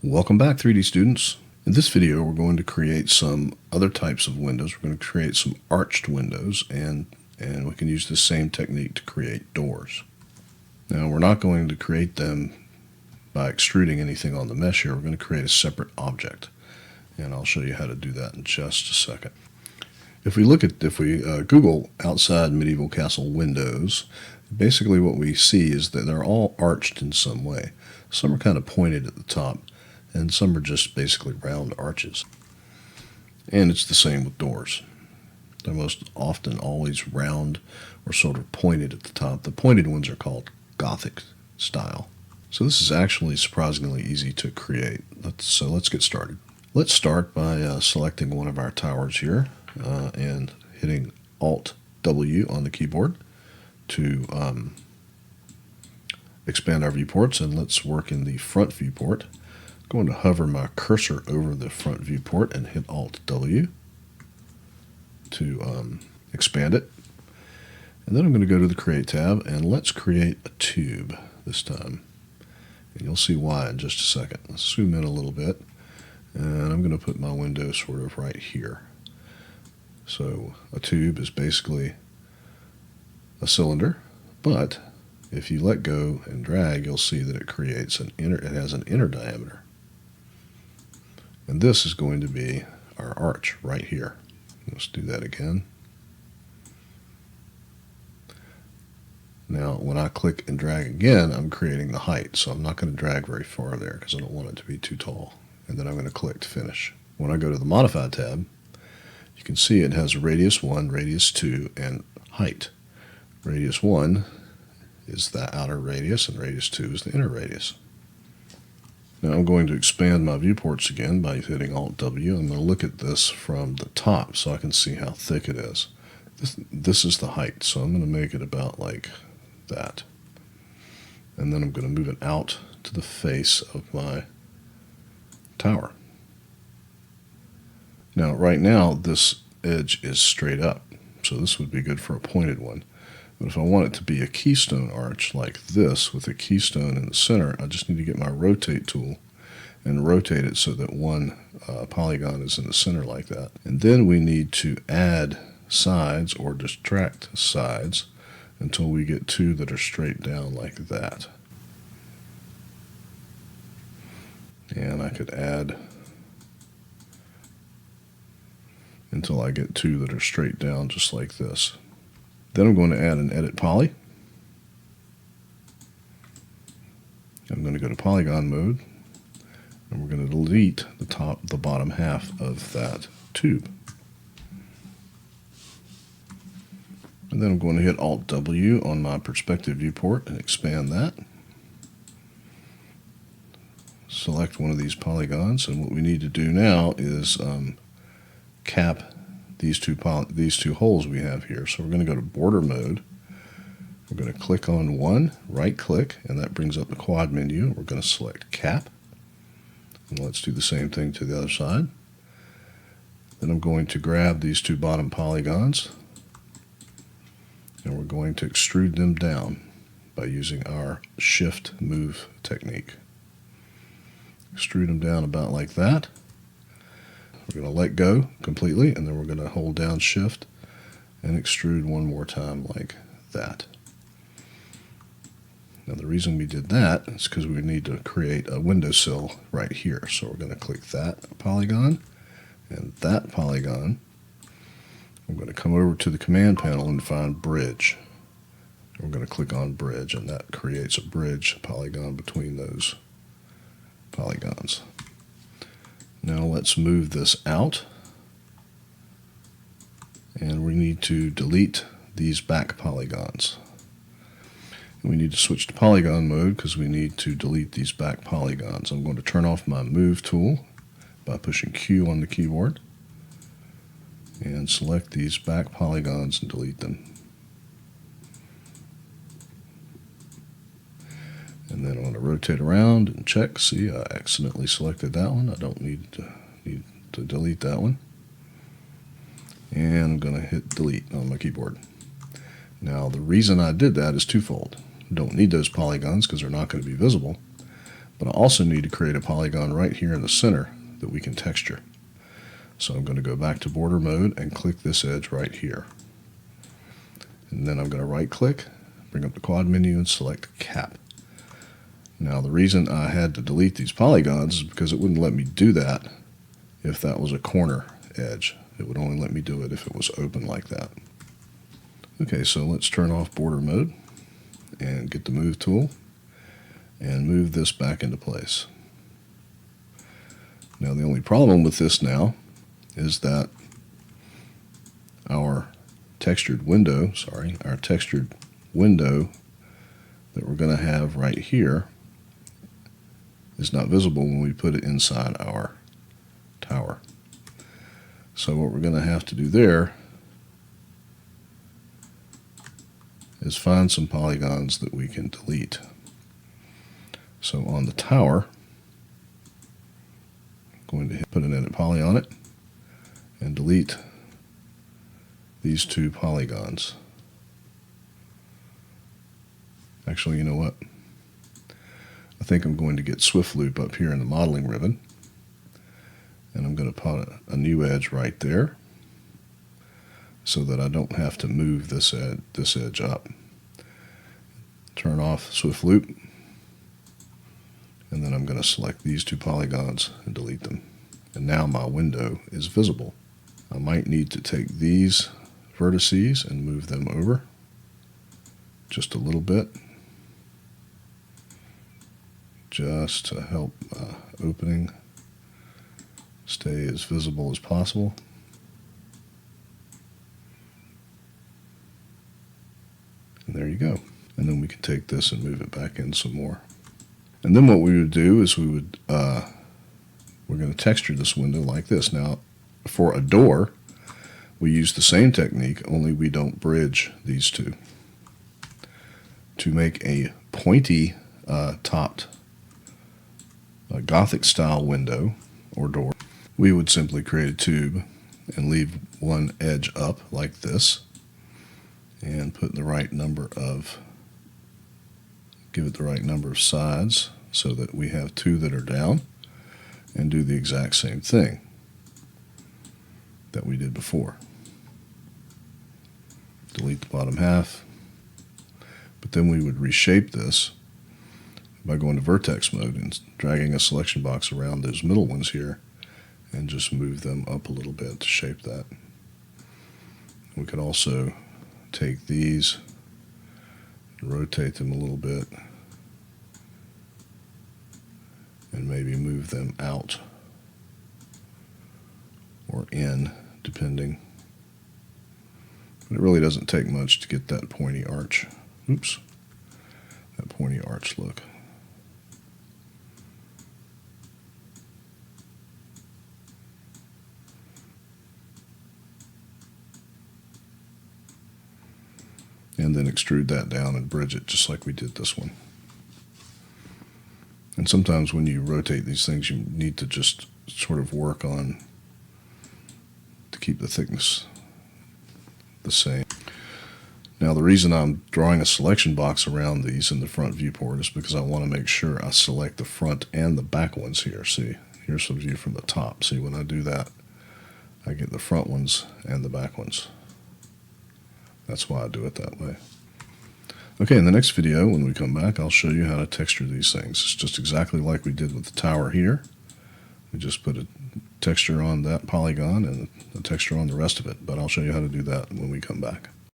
Welcome back, 3D students. In this video, we're going to create some other types of windows. We're going to create some arched windows, and we can use the same technique to create doors. Now, we're not going to create them by extruding anything on the mesh here. We're going to create a separate object, and I'll show you how to do that in just a second. If we Google outside medieval castle windows, basically what we see is that they're all arched in some way. Some are kind of pointed at the top, and some are just basically round arches. And it's the same with doors. They're most often always round or sort of pointed at the top. The pointed ones are called Gothic style. So this is actually surprisingly easy to create. So let's get started. Let's start by selecting one of our towers here and hitting Alt-W on the keyboard to expand our viewports, and let's work in the front viewport. I'm going to hover my cursor over the front viewport and hit Alt-W to expand it. And then I'm going to go to the Create tab, and let's create a tube this time. And you'll see why in just a second. Let's zoom in a little bit, and I'm going to put my window sort of right here. So a tube is basically a cylinder, but if you let go and drag, you'll see that it creates it has an inner diameter. And this is going to be our arch right here. Let's do that again. Now, when I click and drag again, I'm creating the height, so I'm not going to drag very far there because I don't want it to be too tall. And then I'm going to click to finish. When I go to the Modify tab, you can see it has radius 1, radius 2, and height. Radius 1 is the outer radius, and radius 2 is the inner radius. Now I'm going to expand my viewports again by hitting Alt-W. I'm going to look at this from the top so I can see how thick it is. This is the height, so I'm going to make it about like that. And then I'm going to move it out to the face of my tower. Now, right now, this edge is straight up, so this would be good for a pointed one. But if I want it to be a keystone arch like this with a keystone in the center, I just need to get my rotate tool and rotate it so that one polygon is in the center like that. And then we need to add sides or distract sides until we get two that are straight down like that. And I could add until I get two that are straight down just like this. Then I'm going to add an edit poly. I'm going to go to polygon mode, and we're going to delete the bottom half of that tube. And then I'm going to hit Alt-W on my perspective viewport and expand that. Select one of these polygons, and what we need to do now is cap these two holes we have here. So we're going to go to border mode. We're going to click on one, right click, and that brings up the quad menu. We're going to select cap. And let's do the same thing to the other side. Then I'm going to grab these two bottom polygons, and we're going to extrude them down by using our shift move technique. Extrude them down about like that. We're going to let go completely, and then we're going to hold down shift and extrude one more time like that. Now the reason we did that is because we need to create a windowsill right here. So we're going to click that polygon and that polygon. I'm going to come over to the command panel and find bridge. We're going to click on bridge, and that creates a bridge polygon between those polygons. Now let's move this out, and we need to delete these back polygons. And we need to switch to polygon mode because we need to delete these back polygons. I'm going to turn off my move tool by pushing Q on the keyboard and select these back polygons and delete them. And then I'm going to rotate around and check. See, I accidentally selected that one. I don't need to delete that one. And I'm going to hit delete on my keyboard. Now, the reason I did that is twofold. I don't need those polygons because they're not going to be visible. But I also need to create a polygon right here in the center that we can texture. So I'm going to go back to border mode and click this edge right here. And then I'm going to right click, bring up the quad menu and select cap. Now the reason I had to delete these polygons is because it wouldn't let me do that if that was a corner edge. It would only let me do it if it was open like that. Okay, so let's turn off border mode and get the move tool and move this back into place. Now the only problem with this now is that our textured window that we're going to have right here is not visible when we put it inside our tower. So what we're going to have to do there is find some polygons that we can delete. So on the tower, I'm going to put an edit poly on it and delete these two polygons. Actually, you know what? I think I'm going to get Swift Loop up here in the modeling ribbon, and I'm going to put a new edge right there so that I don't have to move this edge up. Turn off Swift Loop, and then I'm going to select these two polygons and delete them. And now my window is visible. I might need to take these vertices and move them over just a little bit, just to help opening stay as visible as possible. And there you go. And then we can take this and move it back in some more. And then what we would do is we're going to texture this window like this. Now, for a door, we use the same technique, only we don't bridge these two. To make a pointy topped Gothic style window or door, we would simply create a tube and leave one edge up like this and put the right number of, give it the right number of sides so that we have two that are down, and do the exact same thing that we did before. Delete the bottom half, but then we would reshape this by going to vertex mode and dragging a selection box around those middle ones here and just move them up a little bit to shape that. We could also take these and rotate them a little bit and maybe move them out or in, depending. But it really doesn't take much to get that pointy arch. Oops, that pointy arch look. And then extrude that down and bridge it just like we did this one. And sometimes when you rotate these things, you need to just sort of work on to keep the thickness the same. Now the reason I'm drawing a selection box around these in the front viewport is because I want to make sure I select the front and the back ones here. See, here's a view from the top. See, when I do that, I get the front ones and the back ones. That's why I do it that way. Okay, in the next video, when we come back, I'll show you how to texture these things. It's just exactly like we did with the tower here. We just put a texture on that polygon and a texture on the rest of it, but I'll show you how to do that when we come back.